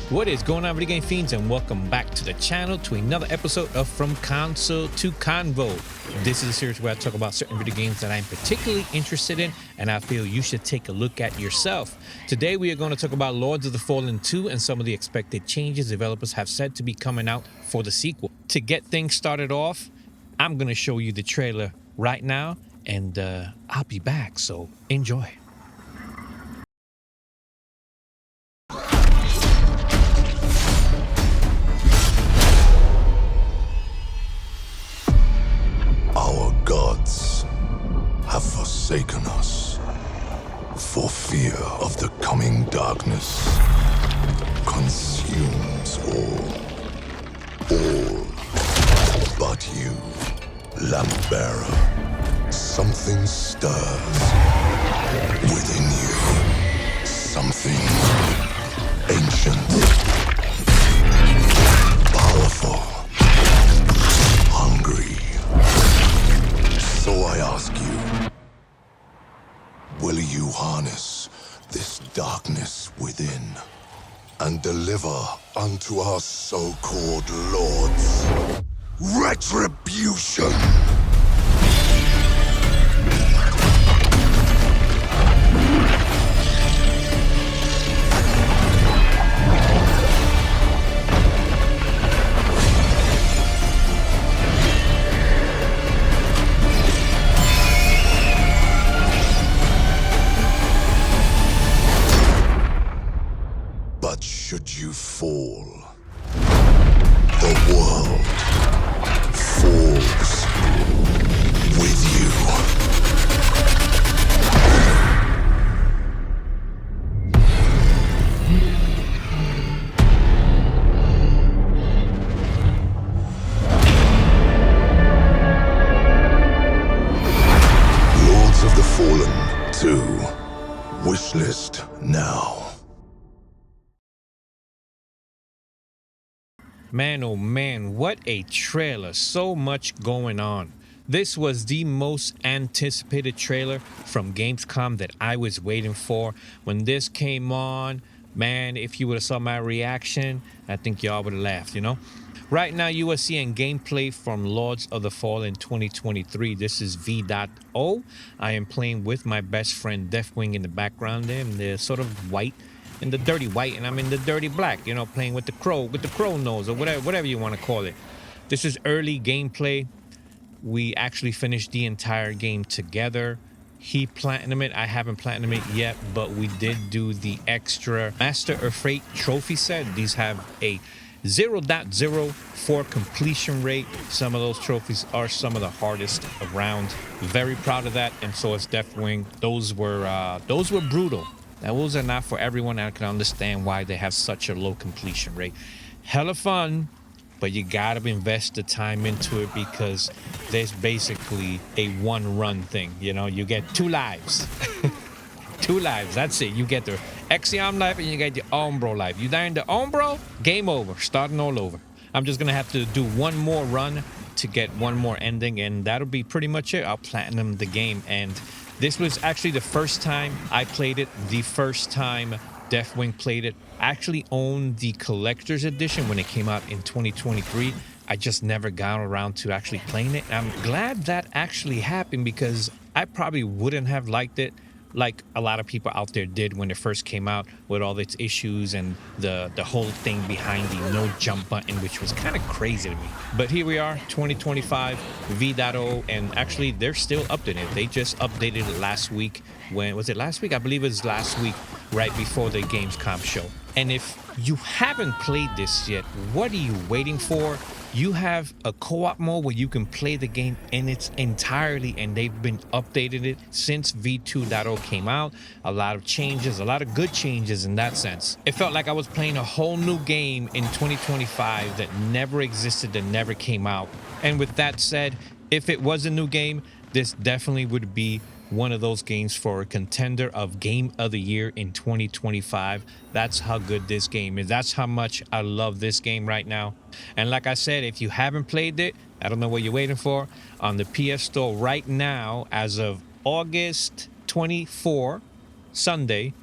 What is going on, video game fiends, and welcome back to the channel to another episode of From Console to Convo. This is a series where I talk about certain video games that I'm particularly interested in and I feel you should take a look at yourself. Today we are going to talk about Lords of the Fallen 2 and some of the expected changes developers have said to be coming out for the sequel. To get things started off, I'm going to show you the trailer right now, and I'll be back, so enjoy. Our gods have forsaken us for fear of the coming darkness consumes all but you, lamp bearer. Something stirs within you, something ancient, powerful, hungry. So I ask you, will you harness this darkness within and deliver unto our so-called lords retribution? But should you fall, the world falls with you. Lords of the Fallen 2. Wishlist now. Man, oh man, what a trailer. So much going on. This was the most anticipated trailer from Gamescom that I was waiting for. When this came on, man, if you would have saw my reaction, I think y'all would have laughed, you know? Right now, you are seeing gameplay from Lords of the Fallen 2023. This is V.O. I am playing with my best friend Deafwing in the background there, and they're sort of white. In the dirty white, and I'm in the dirty black, you know, playing with the crow nose, or whatever you want to call it. This is early gameplay. We actually finished the entire game together. He platinumed it. I haven't platinumed it yet, but we did do the extra Master of Fate trophy set. These have a 0.04 completion rate. Some of those trophies are some of the hardest around. Very proud of that, and so is Deafwing. Those were brutal. Now, those are not for everyone. I can understand why they have such a low completion rate. Hella fun, but you gotta invest the time into it because there's basically a one-run thing. You know, you get 2 lives. 2 lives, that's it. You get the Exiom life and you get the Umbro life. You die in the Umbro, game over, starting all over. I'm just gonna have to do one more run to get one more ending, and that'll be pretty much it. I'll platinum the game, and this was actually the first time I played it, the first time Deafwing played it. I actually owned the collector's edition when it came out in 2023. I just never got around to actually playing it. I'm glad that actually happened because I probably wouldn't have liked it like a lot of people out there did when it first came out, with all its issues and the whole thing behind the no jump button, which was kind of crazy to me. But here we are, 2025, V.O, and actually they're still updating it. They just updated it last week. When was it? Last week? I believe it was last week, right before the Gamescom show. And if you haven't played this yet, what are you waiting for? You have a co-op mode where you can play the game in its entirety, and they've been updating it since V2.0 came out. A lot of changes, a lot of good changes in that sense. It felt like I was playing a whole new game in 2025 that never existed, that never came out. And with that said, if it was a new game, this definitely would be one of those games for a contender of Game of the Year in 2025. That's how good this game is. That's how much I love this game right now. And like I said, if you haven't played it, I don't know what you're waiting for. On the PS Store right now, as of August 24, Sunday,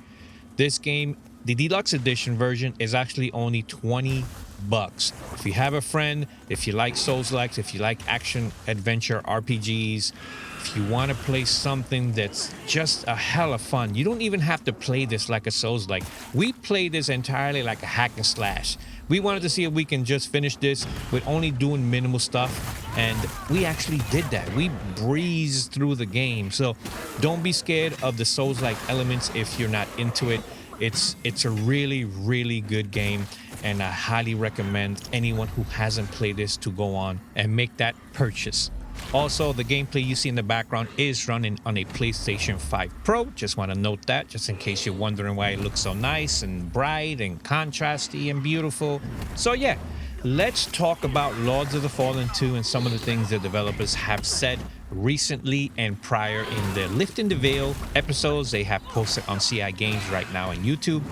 this game The deluxe edition version is actually only 20 bucks. If you have a friend, if you like Souls-likes, if you like action adventure RPGs, if you want to play something that's just a hell of fun, you don't even have to play this like a Souls-like. We play this entirely like a hack and slash. We wanted to see if we can just finish this with only doing minimal stuff, and we actually did that. We breezed through the game. So don't be scared of the Souls-like elements if you're not into it. It's a really, really good game, and I highly recommend anyone who hasn't played this to go on and make that purchase. Also, the gameplay you see in the background is running on a PlayStation 5 Pro. Just want to note that, just in case you're wondering why it looks so nice and bright and contrasty and beautiful. So yeah, let's talk about Lords of the Fallen 2 and some of the things the developers have said recently and prior in the Lifting the Veil episodes they have posted on CI Games right now on YouTube.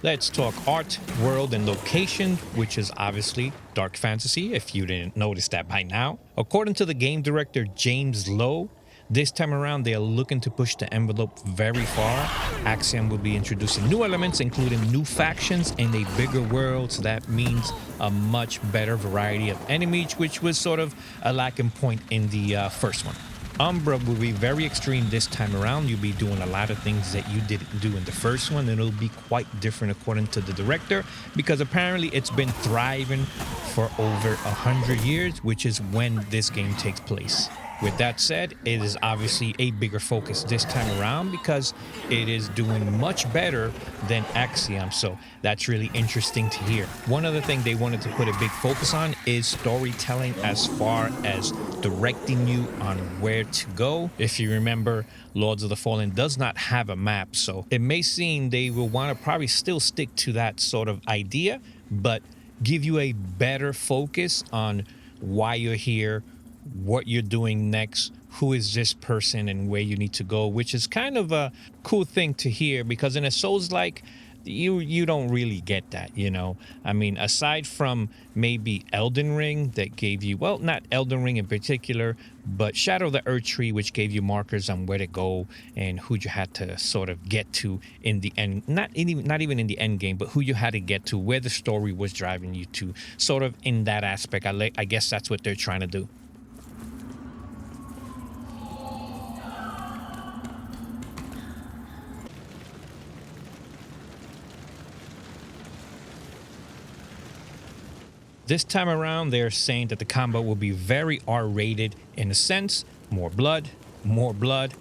Let's talk art, world, and location, which is obviously dark fantasy, if you didn't notice that by now. According to the game director James Lowe, this time around they are looking to push the envelope very far. Axiom will be introducing new elements, including new factions and a bigger world, so that means a much better variety of enemies, which was sort of a lacking point in the first one. Umbra will be very extreme this time around. You'll be doing a lot of things that you didn't do in the first one, and it'll be quite different according to the director, because apparently it's been thriving for over 100 years, which is when this game takes place. With that said, it is obviously a bigger focus this time around because it is doing much better than Axiom, so that's really interesting to hear. One other thing they wanted to put a big focus on is storytelling, as far as directing you on where to go. If you remember, Lords of the Fallen does not have a map, so it may seem they will want to probably still stick to that sort of idea, but give you a better focus on why you're here, what you're doing next, who is this person, and where you need to go, which is kind of a cool thing to hear, because in a Souls-like, you don't really get that, you know. I mean, aside from maybe Elden Ring that gave you, well, not Elden Ring in particular, but Shadow of the Earth Tree, which gave you markers on where to go and who you had to sort of get to in the end, not even in the end game, but who you had to get to, where the story was driving you to, sort of in that aspect. I guess that's what they're trying to do. This time around, they're saying that the combat will be very R-rated in a sense. More blood, more blood,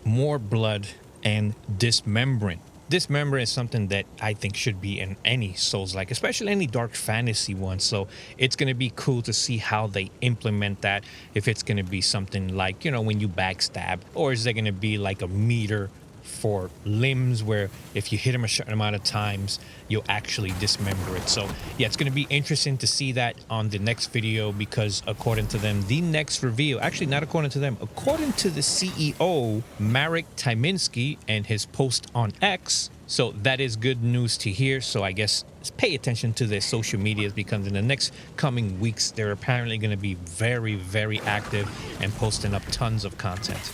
more blood, and dismembering. Dismembering is something that I think should be in any Souls-like, especially any dark fantasy one. So it's going to be cool to see how they implement that. If it's going to be something like, you know, when you backstab, or is there going to be like a meter for limbs where if you hit them a certain amount of times, you'll actually dismember it. So yeah, it's going to be interesting to see that on the next video, because according to them, the next reveal, actually not according to them, according to the CEO, Marek Tyminski, and his post on X. So that is good news to hear. So I guess pay attention to their social medias, because in the next coming weeks, they're apparently going to be very, very active and posting up tons of content.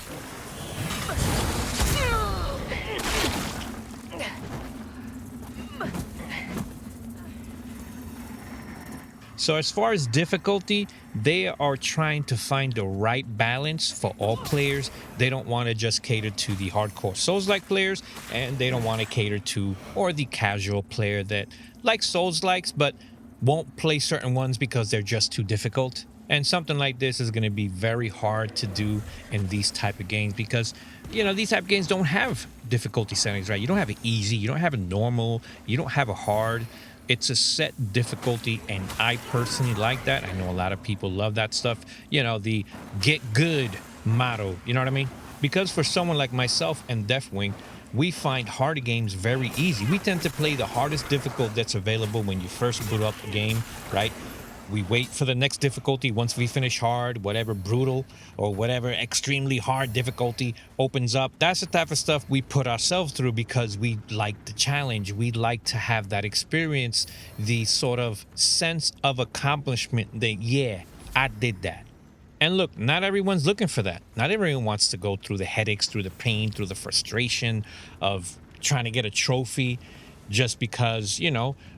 So as far as difficulty, they are trying to find the right balance for all players. They don't want to just cater to the hardcore Souls-like players, and they don't want to cater to, or the casual player that likes Souls-likes but won't play certain ones because they're just too difficult. And something like this is going to be very hard to do in these type of games, because, you know, these type of games don't have difficulty settings, right? You don't have an easy, you don't have a normal, you don't have a hard. It's a set difficulty, and I personally like that. I know a lot of people love that stuff. You know, the get good motto, you know what I mean? Because for someone like myself and Deafwing, we find harder games very easy. We tend to play the hardest difficult that's available when you first boot up a game, right? We wait for the next difficulty once we finish hard, whatever brutal or whatever extremely hard difficulty opens up. That's the type of stuff we put ourselves through because we like the challenge. We like to have that experience, the sort of sense of accomplishment that, yeah, I did that. And look, not everyone's looking for that. Not everyone wants to go through the headaches, through the pain, through the frustration of trying to get a trophy just because,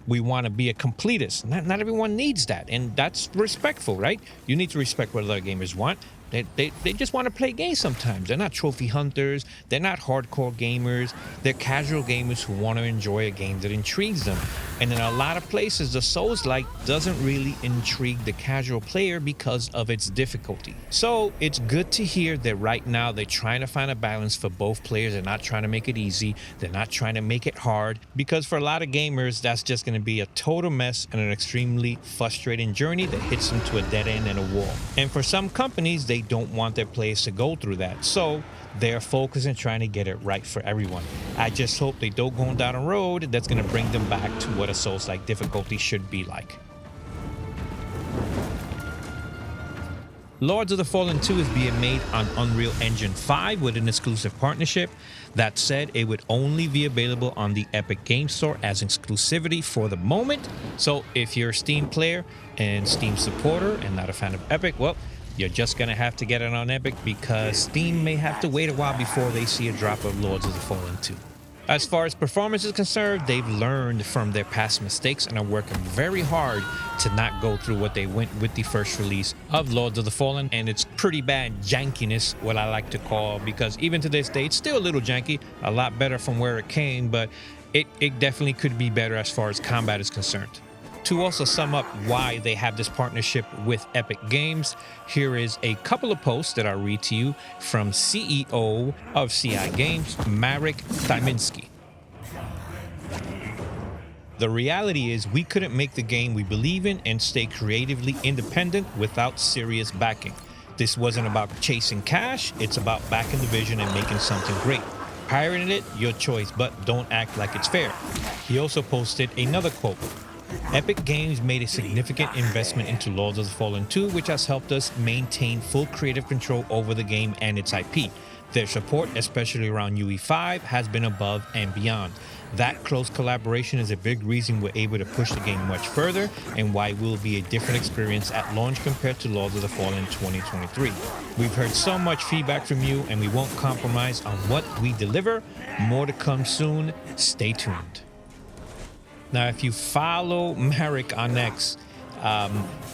we want to be a completist. Not everyone needs that. And that's respectful, right? You need to respect what other gamers want. They just want to play games sometimes. They're not trophy hunters. They're not hardcore gamers. They're casual gamers who want to enjoy a game that intrigues them. And in a lot of places, the Souls-like doesn't really intrigue the casual player because of its difficulty. So it's good to hear that right now they're trying to find a balance for both players. They're not trying to make it easy. They're not trying to make it hard, because for a lot of gamers, that's just going to be a total mess and an extremely frustrating journey that hits them to a dead end and a wall. And for some companies, they don't want their players to go through that. So they're focusing trying to get it right for everyone. I just hope they don't go down a road that's going to bring them back to what a Souls-like difficulty should be like. Lords of the Fallen 2 is being made on Unreal Engine 5 with an exclusive partnership. That said, it would only be available on the Epic Game Store as exclusivity for the moment. So if you're a Steam player and Steam supporter and not a fan of Epic, well, you're just going to have to get it on Epic, because Steam may have to wait a while before they see a drop of Lords of the Fallen 2. As far as performance is concerned, they've learned from their past mistakes and are working very hard to not go through what they went with the first release of Lords of the Fallen. And it's pretty bad jankiness, what I like to call, because even to this day, it's still a little janky, a lot better from where it came, but it definitely could be better as far as combat is concerned. To also sum up why they have this partnership with Epic Games, here is a couple of posts that I'll read to you from CEO of CI Games, Marek Tyminski. The reality is we couldn't make the game we believe in and stay creatively independent without serious backing. This wasn't about chasing cash, it's about backing the vision and making something great. Pirating it, your choice, but don't act like it's fair. He also posted another quote. Epic Games made a significant investment into Lords of the Fallen 2, which has helped us maintain full creative control over the game and its IP. Their support, especially around UE5, has been above and beyond. That close collaboration is a big reason we're able to push the game much further, and why it will be a different experience at launch compared to Lords of the Fallen 2023. We've heard so much feedback from you, and we won't compromise on what we deliver. More to come soon. Stay tuned. Now, if you follow Marek on X,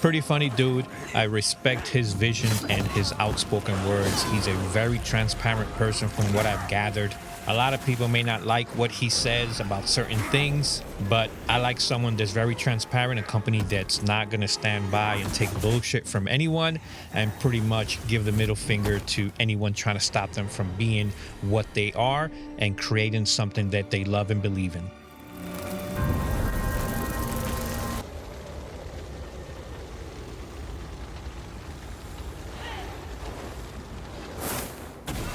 pretty funny dude. I respect his vision and his outspoken words. He's a very transparent person from what I've gathered. A lot of people may not like what he says about certain things, but I like someone that's very transparent, a company that's not going to stand by and take bullshit from anyone and pretty much give the middle finger to anyone trying to stop them from being what they are and creating something that they love and believe in.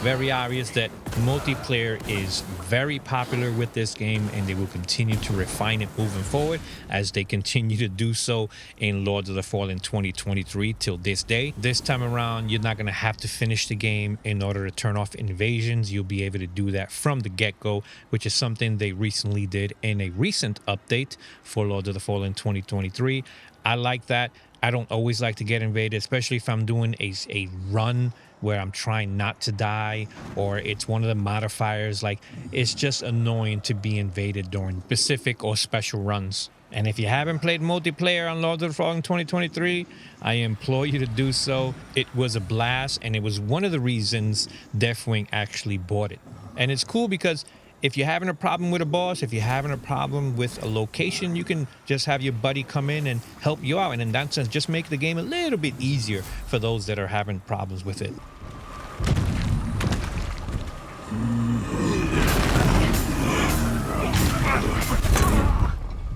Very obvious that multiplayer is very popular with this game, and they will continue to refine it moving forward as they continue to do so in Lords of the Fallen 2023 till this day. This time around, you're not going to have to finish the game in order to turn off invasions. You'll be able to do that from the get-go, which is something they recently did in a recent update for Lords of the Fallen 2023. I like that. I don't always like to get invaded, especially if I'm doing a run where I'm trying not to die, or it's one of the modifiers. Like, it's just annoying to be invaded during specific or special runs. And if you haven't played multiplayer on Lords of the Fallen 2023, I implore you to do so. It was a blast, and it was one of the reasons Deafwing actually bought it. And it's cool because if you're having a problem with a boss, if you're having a problem with a location, you can just have your buddy come in and help you out. And in that sense, just make the game a little bit easier for those that are having problems with it.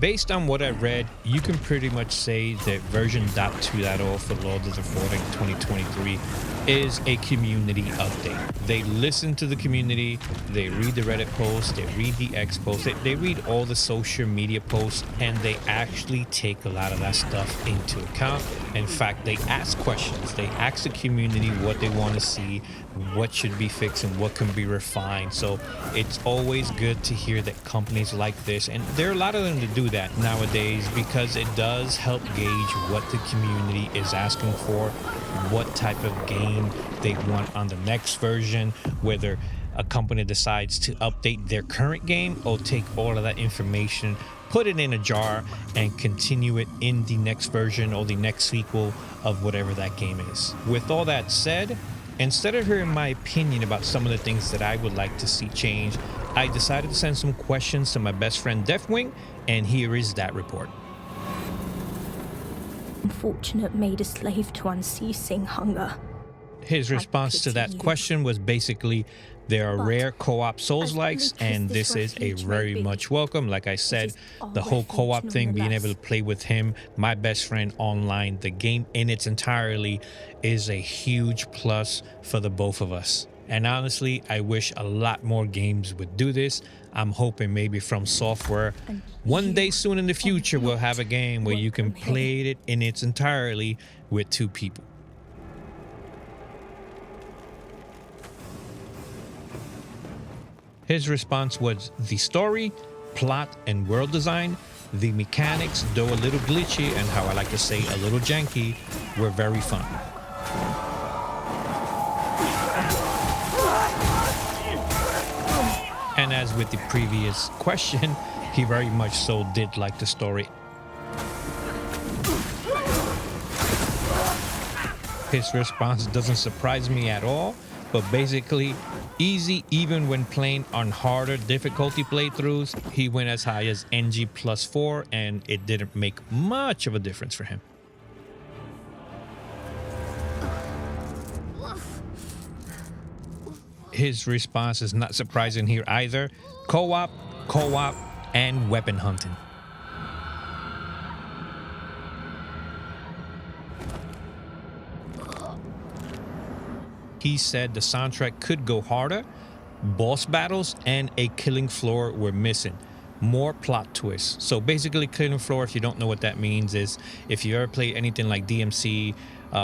Based on what I've read, you can pretty much say that version 2.0 for Lords of the Fallen 2023 is a community update. They listen to the community, they read the Reddit posts, they read the X posts, they read all the social media posts, and they actually take a lot of that stuff into account. In fact, they ask questions. They ask the community what they want to see, what should be fixed, and what can be refined. So it's always good to hear that companies like this, and there are a lot of them to do that nowadays because it does help gauge what the community is asking for, what type of game they want on the next version, whether a company decides to update their current game or take all of that information, put it in a jar, and continue it in the next version or the next sequel of whatever that game is. With all that said, instead of hearing my opinion about some of the things that I would like to see change, I decided to send some questions to my best friend Deafwing, and here is that report. Unfortunate made a slave to unceasing hunger. His response to that question was basically, there are rare co-op Souls-likes, and this is a very much welcome. Like I said, the whole co-op thing, being able to play with him, my best friend online, the game in its entirety is a huge plus for the both of us. And honestly, I wish a lot more games would do this. I'm hoping maybe From Software, one day soon in the future, we'll have a game where you can play it in its entirety with 2 people. His response was, the story, plot, and world design, the mechanics, though a little glitchy and, how I like to say, a little janky, were very fun. And as with the previous question, he very much so did like the story. His response doesn't surprise me at all, but basically, easy even when playing on harder difficulty playthroughs. He went as high as NG +4 and it didn't make much of a difference for him. His response is not surprising here either. Co-op, and weapon hunting. He said the soundtrack could go harder, boss battles and a killing floor were missing. More plot twists. So basically, killing floor, if you don't know what that means, is if you ever play anything like DMC,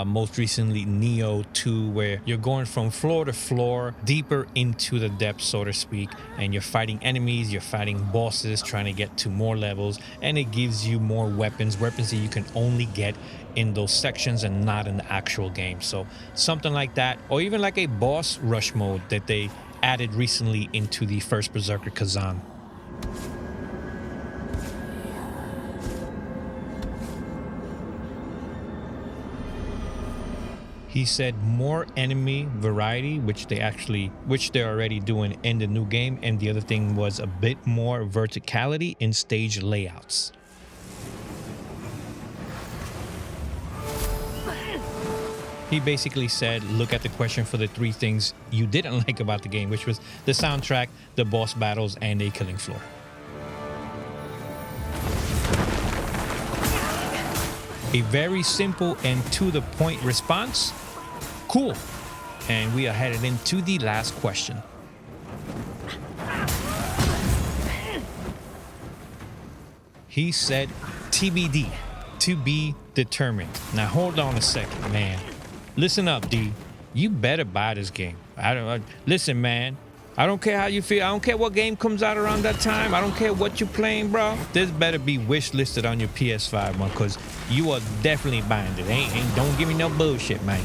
most recently Neo 2, where you're going from floor to floor, deeper into the depths, so to speak, and you're fighting enemies, you're fighting bosses, trying to get to more levels, and it gives you more weapons that you can only get in those sections and not in the actual game. So something like that, or even like a boss rush mode that they added recently into the first Berserker Kazan. He said more enemy variety, which they're already doing in the new game, and the other thing was a bit more verticality in stage layouts. He basically said, look at the question for the 3 things you didn't like about the game, which was the soundtrack, the boss battles, and a killing floor. A very simple and to the point response. Cool. And we are headed into the last question. He said TBD, to be determined. Now hold on a second, man. Listen up, D. You better buy this game. Listen, man. I don't care how you feel. I don't care what game comes out around that time. I don't care what you're playing, bro. This better be wish listed on your PS5 one, because you are definitely buying it. Don't give me no bullshit, man.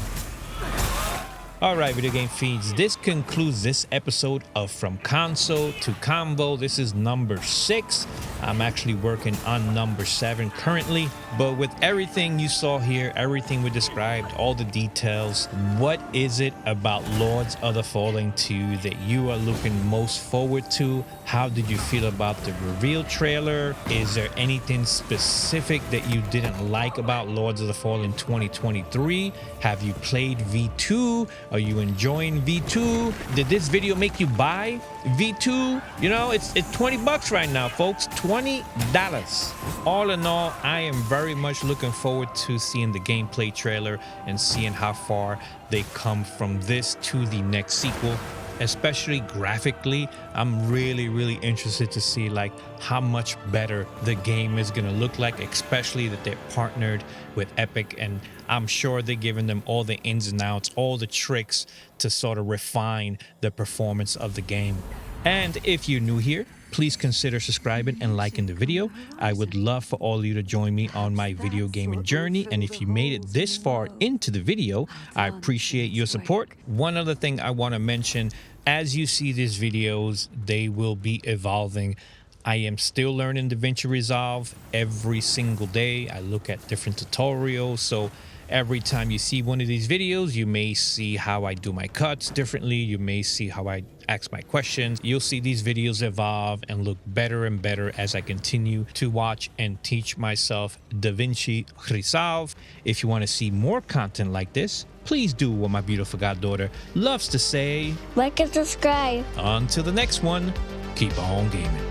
All right, Video Game Fiends, this concludes this episode of From Console to Convo. This is number 6. I'm actually working on number 7 currently, but with everything you saw here, everything we described, all the details, what is it about Lords of the Fallen 2 that you are looking most forward to? How did you feel about the reveal trailer? Is there anything specific that you didn't like about Lords of the Fallen 2023? Have you played V2? Are you enjoying V2? Did this video make you buy V2? You know, it's $20 right now, folks. $20. All in all, I am very much looking forward to seeing the gameplay trailer and seeing how far they come from this to the next sequel. Especially graphically, I'm really interested to see like how much better the game is gonna look like, especially that they're partnered with Epic, and I'm sure they're giving them all the ins and outs, all the tricks to sort of refine the performance of the game. And if you're new here, please consider subscribing and liking the video. I would love for all of you to join me on my video gaming journey. And if you made it this far into the video, I appreciate your support. One other thing I want to mention, as you see these videos, they will be evolving. I am still learning DaVinci Resolve every single day. I look at different tutorials. So every time you see one of these videos, you may see how I do my cuts differently. You may see how I ask my questions. You'll see these videos evolve and look better and better as I continue to watch and teach myself DaVinci Resolve. If you want to see more content like this, please do what my beautiful goddaughter loves to say. Like and subscribe. Until the next one, keep on gaming.